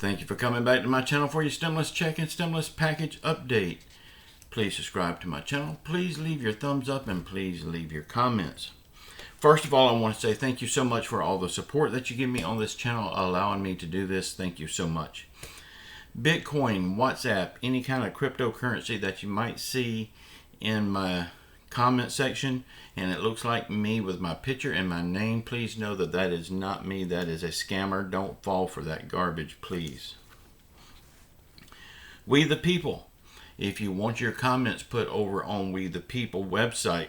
Thank you for coming back to my channel for your stimulus check and stimulus package update. Please subscribe to my channel. Please leave your thumbs up and please leave your comments. First of all, I want to say thank you so much for all the support that you give me on this channel, allowing me to do this. Thank you so much. Bitcoin, WhatsApp, any kind of cryptocurrency that you might see in my comment section, and it looks like me with my picture and my name, please know that that is not me. That is a scammer. Don't fall for that garbage, please. We the People. If you want your comments put over on We the People website,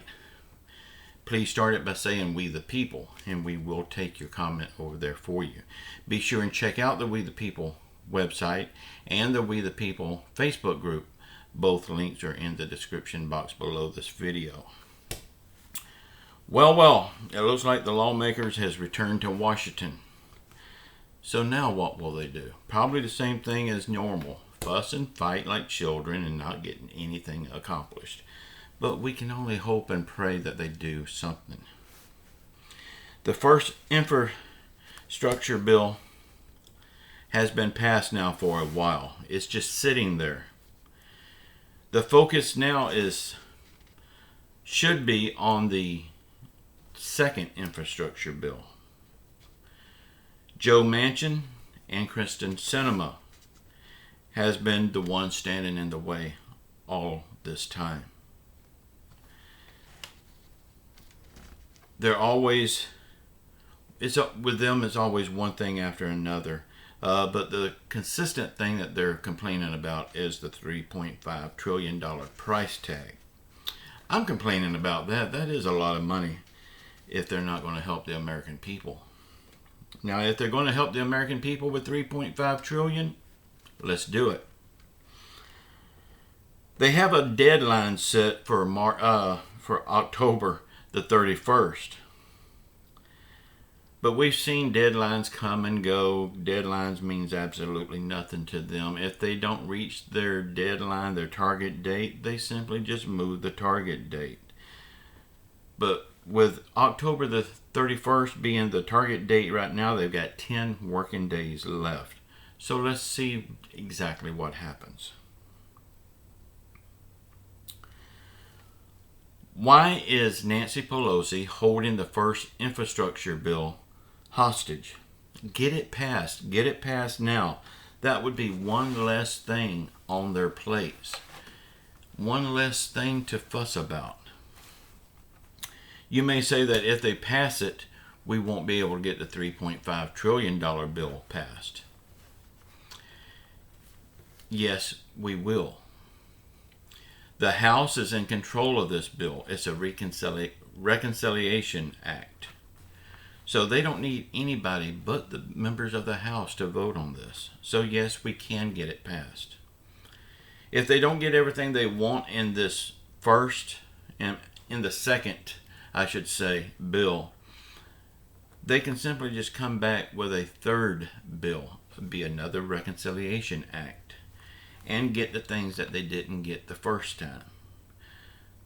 please start it by saying We the People, and we will take your comment over there for you. Be sure and check out the We the People website and the We the People Facebook group. Both links are in the description box below this video. Well, it looks like the lawmakers has returned to Washington. So now what will they do? Probably the same thing as normal. Fuss and fight like children and not getting anything accomplished. But we can only hope and pray that they do something. The first infrastructure bill has been passed now for a while. It's just sitting there. The focus now should be on the second infrastructure bill. Joe Manchin and Kristen Sinema has been the one standing in the way all this time. They're always, with them it's always one thing after another. But the consistent thing that they're complaining about is the $3.5 trillion price tag. I'm complaining about that. That is a lot of money if they're not going to help the American people. Now, if they're going to help the American people with $3.5 trillion, let's do it. They have a deadline set for October the 31st. But we've seen deadlines come and go. Deadlines means absolutely nothing to them. If they don't reach their deadline, their target date, they simply just move the target date. But with October the 31st being the target date right now, they've got 10 working days left. So let's see exactly what happens. Why is Nancy Pelosi holding the first infrastructure bill hostage? Get it passed. Get it passed now. That would be one less thing on their plates. One less thing to fuss about. You may say that if they pass it, we won't be able to get the $3.5 trillion bill passed. Yes, we will. The House is in control of this bill. It's a reconciliation act. So they don't need anybody but the members of the House to vote on this. So yes, we can get it passed. If they don't get everything they want in this first, and in the second, I should say, bill, they can simply just come back with a third bill. It'd be another reconciliation act. And get the things that they didn't get the first time.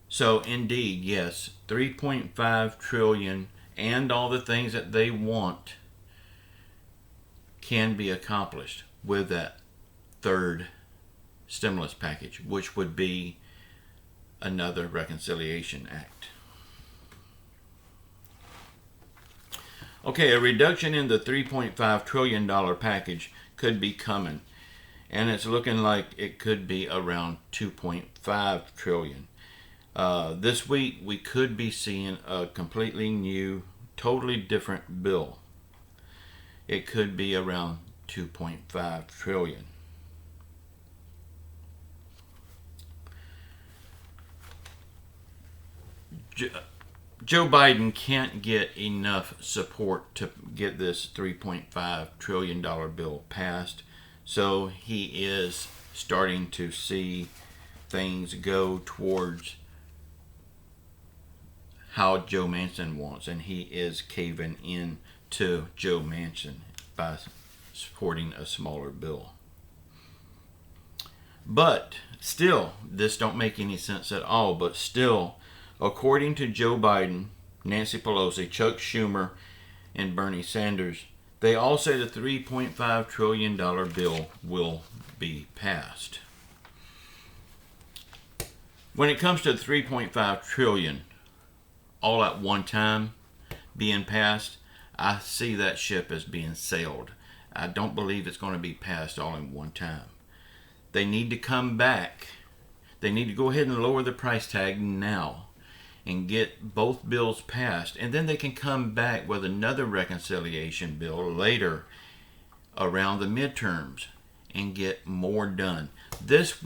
So indeed, yes, $3.5 trillion and all the things that they want can be accomplished with that third stimulus package, which would be another reconciliation act. Okay, a reduction in the $3.5 trillion package could be coming. And it's looking like it could be around $2.5 trillion. This week, we could be seeing a completely new, totally different bill. It could be around $2.5 trillion. Joe Biden can't get enough support to get this $3.5 trillion bill passed. So he is starting to see things go towards how Joe Manchin wants, and he is caving in to Joe Manchin by supporting a smaller bill. But still, this don't make any sense at all, but still, according to Joe Biden, Nancy Pelosi, Chuck Schumer, and Bernie Sanders, They all say the $3.5 trillion bill will be passed. When it comes to the $3.5 trillion all at one time being passed, I see that ship as being sailed. I don't believe it's going to be passed all in one time. They need to come back. They need to go ahead and lower the price tag now and get both bills passed, and then they can come back with another reconciliation bill later around the midterms and get more done. It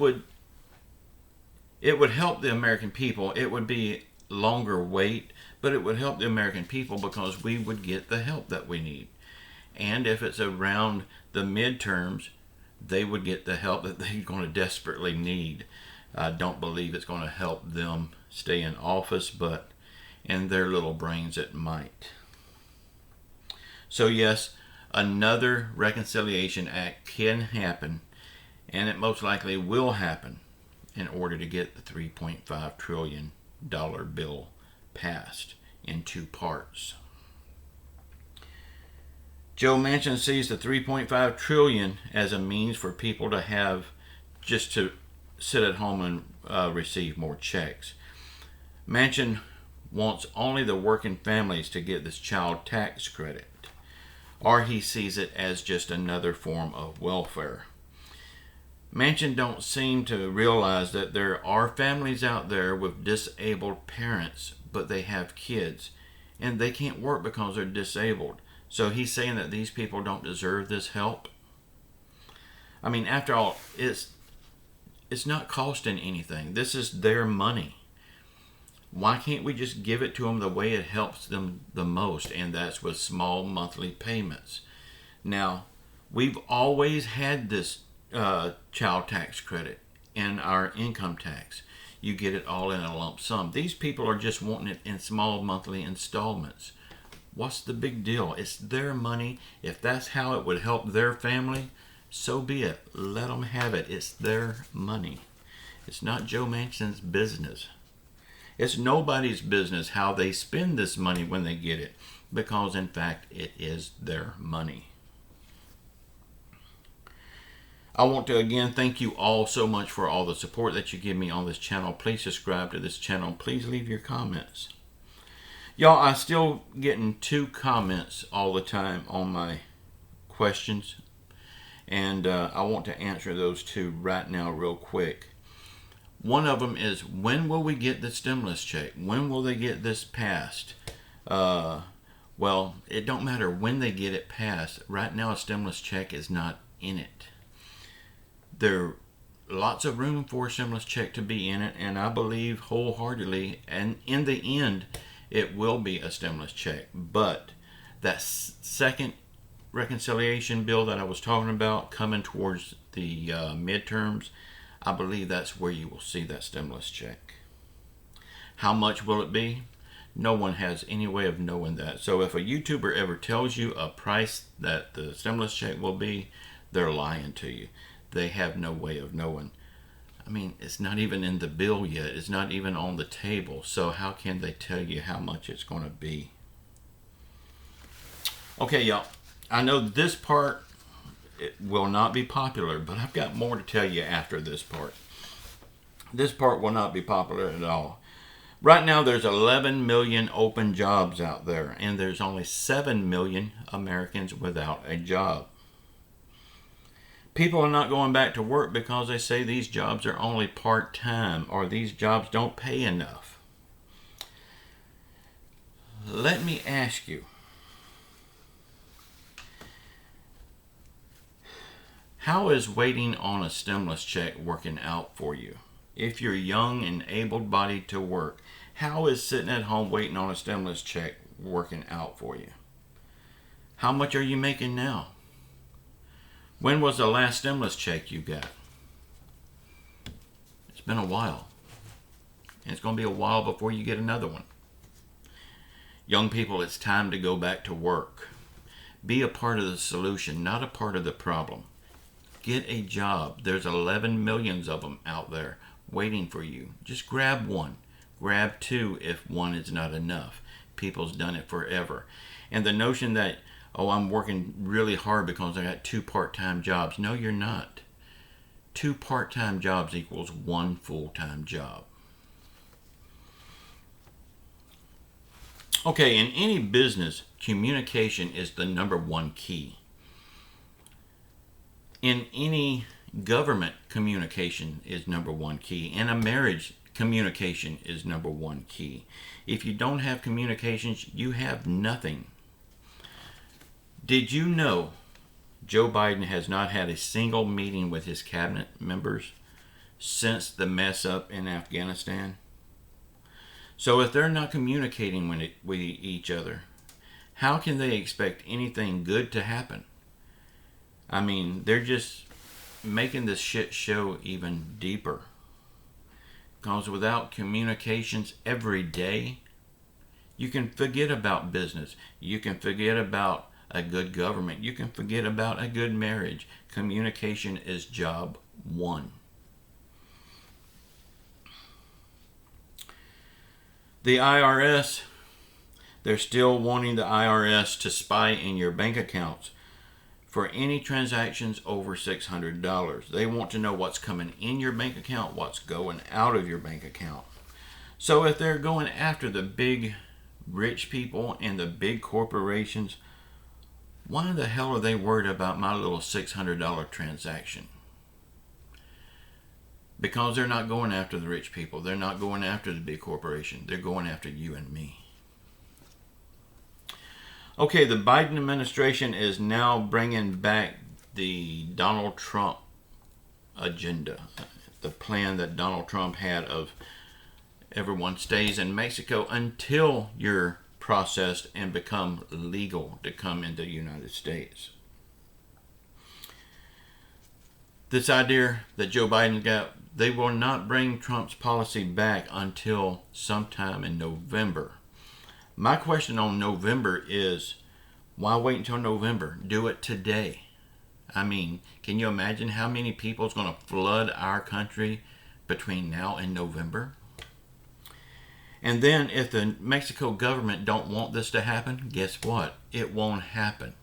would help the American people. It would be longer wait, but it would help the American people because we would get the help that we need. And if it's around the midterms, they would get the help that they're going to desperately need. I don't believe it's going to help them stay in office, but in their little brains it might. So yes, another reconciliation act can happen, and it most likely will happen in order to get the $3.5 trillion bill passed in two parts. Joe Manchin sees the $3.5 trillion as a means for people to have just to sit at home and receive more checks. Manchin wants only the working families to get this child tax credit, or he sees it as just another form of welfare. Manchin don't seem to realize that there are families out there with disabled parents, but they have kids, and they can't work because they're disabled. So he's saying that these people don't deserve this help. I mean, after all, it's not costing anything. This is their money. Why can't we just give it to them the way it helps them the most? And that's with small monthly payments. Now, we've always had this child tax credit in our income tax. You get it all in a lump sum. These people are just wanting it in small monthly installments. What's the big deal? It's their money. If that's how it would help their family, so be it. Let them have it. It's their money. It's not Joe Manchin's business. It's nobody's business how they spend this money when they get it, because in fact it is their money. I want to again thank you all so much for all the support that you give me on this channel. Please subscribe to this channel. Please leave your comments. Y'all, I'm still getting 2 comments all the time on my questions, and I want to answer those 2 right now real quick. One of them is, when will we get the stimulus check? When will they get this passed? Well, it don't matter when they get it passed. Right now, a stimulus check is not in it. There lots of room for a stimulus check to be in it, and I believe wholeheartedly, and in the end, it will be a stimulus check. But that second reconciliation bill that I was talking about coming towards the midterms, I believe that's where you will see that stimulus check. How much will it be? No one has any way of knowing that. So if a YouTuber ever tells you a price that the stimulus check will be, they're lying to you. They have no way of knowing. I mean, it's not even in the bill yet. It's not even on the table. So how can they tell you how much it's going to be? Okay, y'all. I know this part, it will not be popular, but I've got more to tell you after this part. This part will not be popular at all. Right now, there's 11 million open jobs out there, and there's only 7 million Americans without a job. People are not going back to work because they say these jobs are only part-time, or these jobs don't pay enough. Let me ask you, how is waiting on a stimulus check working out for you? If you're young and able-bodied to work, how is sitting at home waiting on a stimulus check working out for you? How much are you making now? When was the last stimulus check you got? It's been a while. And it's going to be a while before you get another one. Young people, it's time to go back to work. Be a part of the solution, not a part of the problem. Get a job. There's 11 million of them out there waiting for you. Just grab one. Grab 2 if one is not enough. People's done it forever. And the notion that, Oh, I'm working really hard because I got 2 part-time jobs. No, you're not. 2 part-time jobs equals 1 full-time job. Okay, in any business, communication is the number 1 key. In any government, communication is number 1 key. In a marriage, communication is number 1 key. If you don't have communications, you have nothing. Did you know Joe Biden has not had a single meeting with his cabinet members since the mess up in Afghanistan? So if they're not communicating with each other, how can they expect anything good to happen? I mean, they're just making this shit show even deeper. Because without communications every day, you can forget about business. You can forget about a good government. You can forget about a good marriage. Communication is job 1. The IRS, they're still wanting the IRS to spy in your bank accounts for any transactions over $600. They want to know what's coming in your bank account, what's going out of your bank account. So if they're going after the big rich people and the big corporations, why the hell are they worried about my little $600 transaction? Because they're not going after the rich people. They're not going after the big corporation. They're going after you and me. Okay, the Biden administration is now bringing back the Donald Trump agenda. The plan that Donald Trump had of everyone stays in Mexico until you're processed and become legal to come into the United States. This idea that Joe Biden got, they will not bring Trump's policy back until sometime in November. My question on November is, why wait until November? Do it today. I mean, can you imagine how many people is going to flood our country between now and November? And then if the Mexico government don't want this to happen, guess what? It won't happen.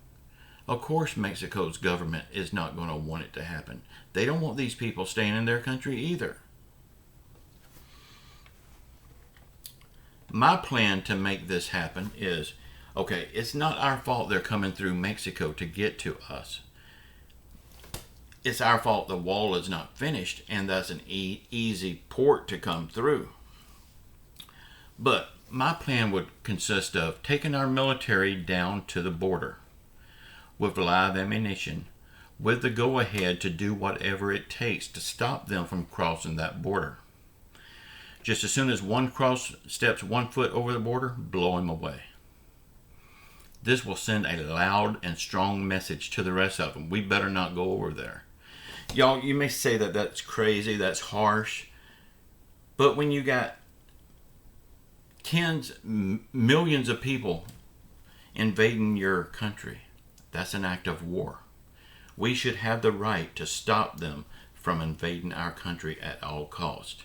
Of course Mexico's government is not going to want it to happen. They don't want these people staying in their country either. My plan to make this happen is, okay, it's not our fault they're coming through Mexico to get to us. It's our fault the wall is not finished and that's an easy port to come through. But my plan would consist of taking our military down to the border with live ammunition, with the go-ahead to do whatever it takes to stop them from crossing that border. Just as soon as one steps 1 foot over the border, blow him away. This will send a loud and strong message to the rest of them. We better not go over there. Y'all, you may say that that's crazy, that's harsh, but when you got millions of people invading your country, that's an act of war. We should have the right to stop them from invading our country at all cost.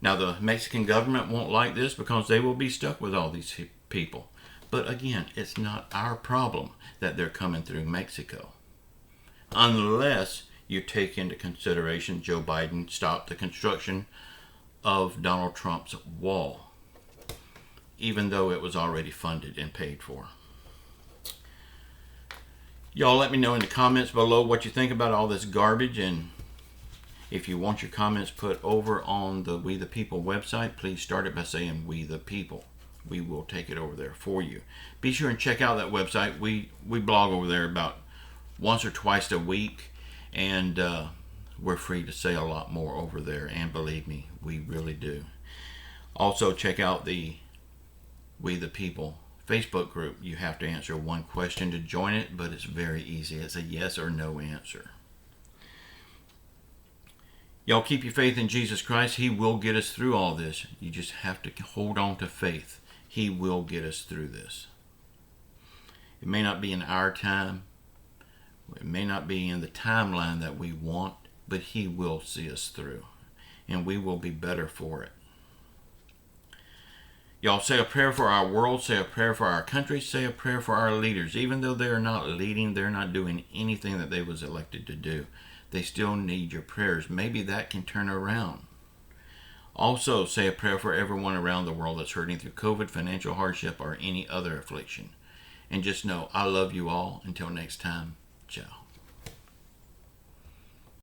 Now, the Mexican government won't like this because they will be stuck with all these people. But again, it's not our problem that they're coming through Mexico. Unless you take into consideration Joe Biden stopped the construction of Donald Trump's wall, even though it was already funded and paid for. Y'all let me know in the comments below what you think about all this garbage, and if you want your comments put over on the We the People website, please start it by saying We the People. We will take it over there for you. Be sure and check out that website. We blog over there about once or twice a week, and we're free to say a lot more over there, and believe me, we really do. Also check out the We the People Facebook group. You have to answer one question to join it, but it's very easy. It's a yes or no answer. Y'all keep your faith in Jesus Christ. He will get us through all this. You just have to hold on to faith. He will get us through this. It may not be in our time. It may not be in the timeline that we want, but He will see us through, and we will be better for it. Y'all say a prayer for our world, say a prayer for our country, say a prayer for our leaders. Even though they're not leading, they're not doing anything that they was elected to do. They still need your prayers. Maybe that can turn around. Also, say a prayer for everyone around the world that's hurting through COVID, financial hardship, or any other affliction. And just know, I love you all. Until next time, ciao.